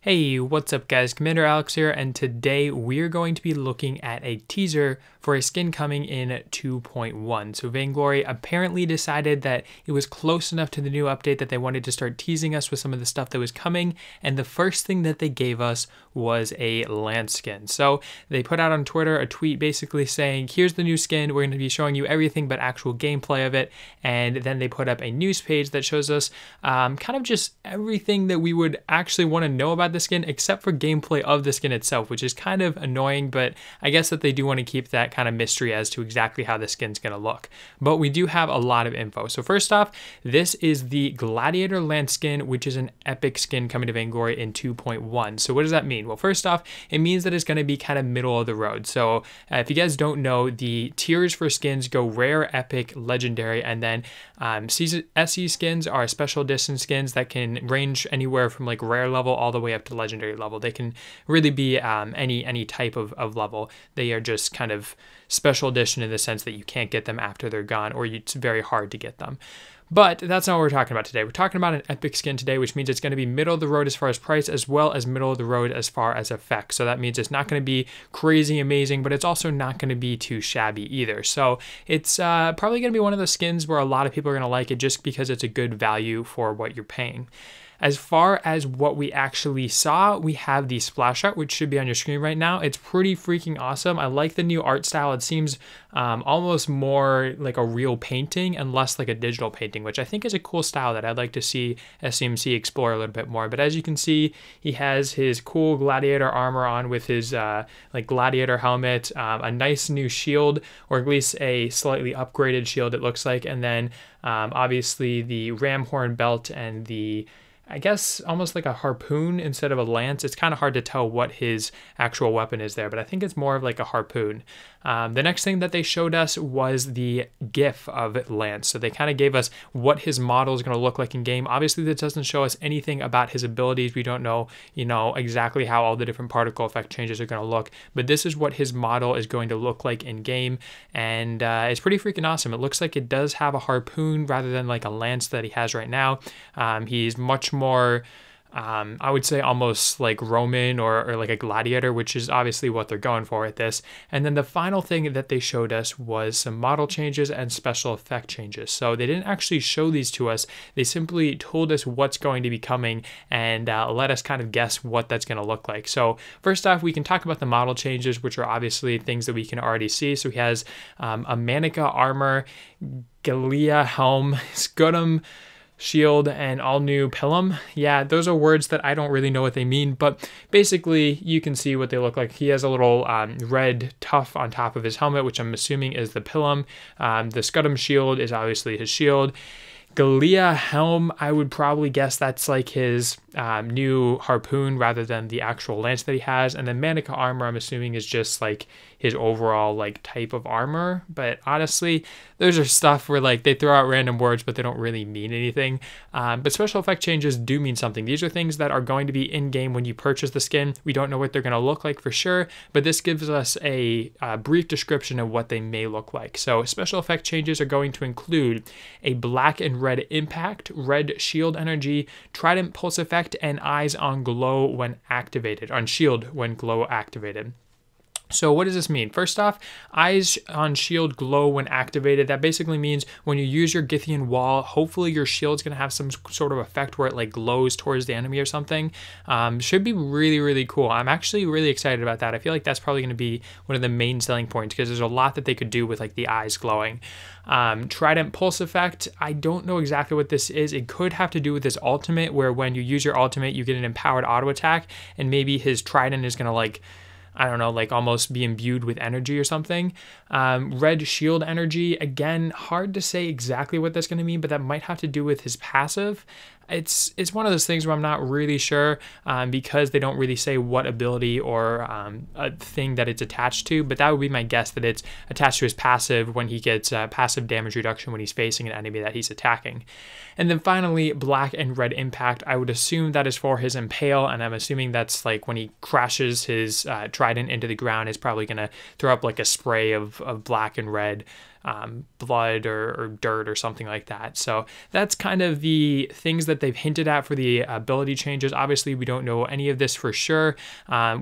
Hey, what's up guys? Commander Alex here, and today we're going to be looking at a teaser for a skin coming in 2.1. So Vainglory apparently decided that it was close enough to the new update that they wanted to start teasing us with some of the stuff that was coming, and the first thing that they gave us was a Lance skin. So they put out on Twitter a tweet basically saying, here's the new skin, we're going to be showing you everything but actual gameplay of it, and then they put up a news page that shows us kind of just everything that we would actually want to know about the skin except for gameplay of the skin itself, which is kind of annoying, but I guess that they do want to keep that kind of mystery as to exactly how the skin's going to look. But we do have a lot of info. So first off, this is the Gladiator Lance skin, which is an epic skin coming to Vainglory in 2.1. So what does that mean? Well, first off, it means that it's going to be kind of middle of the road. So if you guys don't know, the tiers for skins go rare, epic, legendary, and then SE skins are special edition skins that can range anywhere from like rare level all the way up to legendary level. They can really be any type of level. They are just kind of special edition in the sense that you can't get them after they're gone, or it's very hard to get them. But that's not what we're talking about today. We're talking about an epic skin today, which means it's going to be middle of the road as far as price, as well as middle of the road as far as effects. So that means it's not going to be crazy amazing, but it's also not going to be too shabby either. So it's probably going to be one of those skins where a lot of people are going to like it just because it's a good value for what you're paying. As far as what we actually saw, we have the splash art, which should be on your screen right now. It's pretty freaking awesome. I like the new art style. It seems almost more like a real painting and less like a digital painting, which I think is a cool style that I'd like to see SCMC explore a little bit more. But as you can see, he has his cool gladiator armor on with his like gladiator helmet, a nice new shield, or at least a slightly upgraded shield it looks like, and then obviously the ram horn belt and the, I guess, almost like a harpoon instead of a lance. It's kind of hard to tell what his actual weapon is there, but I think it's more of like a harpoon. The next thing that they showed us was the GIF of Lance. So they kind of gave us what his model is going to look like in game. Obviously, this doesn't show us anything about his abilities. We don't know, exactly how all the different particle effect changes are going to look, but this is what his model is going to look like in game, and it's pretty freaking awesome. It looks like it does have a harpoon rather than like a lance that he has right now. He's much more, I would say almost like Roman or like a gladiator, which is obviously what they're going for at this. And then the final thing that they showed us was some model changes and special effect changes. So they didn't actually show these to us. They simply told us what's going to be coming and let us kind of guess what that's going to look like. So first off, we can talk about the model changes, which are obviously things that we can already see. So he has a Manica armor, Galea helm, Scutum shield, and all new pilum. Yeah, those are words that I don't really know what they mean, but basically you can see what they look like. He has a little red tuff on top of his helmet, which I'm assuming is the pilum. The Scutum shield is obviously his shield. Galea helm, I would probably guess that's like his new harpoon rather than the actual lance that he has. And then Manica armor, I'm assuming, is just like his overall like type of armor. But honestly, those are stuff where like they throw out random words, but they don't really mean anything. But special effect changes do mean something. These are things that are going to be in game when you purchase the skin. We don't know what they're going to look like for sure, but this gives us a brief description of what they may look like. So special effect changes are going to include a black and red impact, red shield energy, trident pulse effect, and eyes on glow when activated, on shield when glow activated. So what does this mean? First off, eyes on shield glow when activated. That basically means when you use your Githian wall, hopefully your shield's going to have some sort of effect where it like glows towards the enemy or something. Should be really, really cool. I'm actually really excited about that. I feel like that's probably going to be one of the main selling points because there's a lot that they could do with like the eyes glowing. Trident pulse effect, I don't know exactly what this is. It could have to do with his ultimate, where when you use your ultimate, you get an empowered auto attack, and maybe his trident is going to like, I don't know, like almost be imbued with energy or something. Red shield energy, again, hard to say exactly what that's going to mean, but that might have to do with his passive. It's one of those things where I'm not really sure because they don't really say what ability or a thing that it's attached to, but that would be my guess, that it's attached to his passive when he gets passive damage reduction when he's facing an enemy that he's attacking. And then finally, black and red impact. I would assume that is for his impale, and I'm assuming that's like when he crashes his trident into the ground, it's probably going to throw up like a spray of black and red blood or dirt or something like that. So that's kind of the things that they've hinted at for the ability changes. Obviously, we don't know any of this for sure.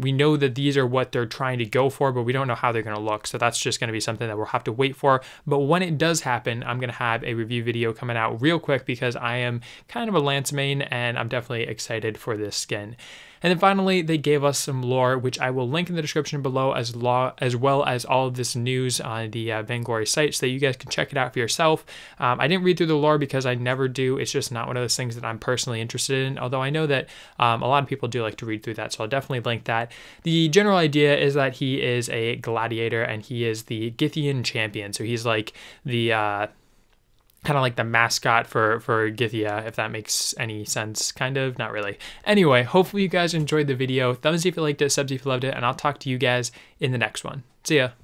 We know that these are what they're trying to go for, but we don't know how they're going to look. So that's just going to be something that we'll have to wait for. But when it does happen, I'm going to have a review video coming out real quick because I am kind of a Lance main and I'm definitely excited for this skin. And then finally, they gave us some lore, which I will link in the description below, as well as all of this news on the Vainglory site so that you guys can check it out for yourself. I didn't read through the lore because I never do. It's just not one of those things that I'm personally interested in, although I know that a lot of people do like to read through that, so I'll definitely link that. The general idea is that he is a gladiator and he is the Githyan champion. So he's like the kind of like the mascot for Githya, if that makes any sense. Kind of, not really. Anyway, hopefully you guys enjoyed the video. Thumbs up if you liked it, subs if you loved it, and I'll talk to you guys in the next one. See ya.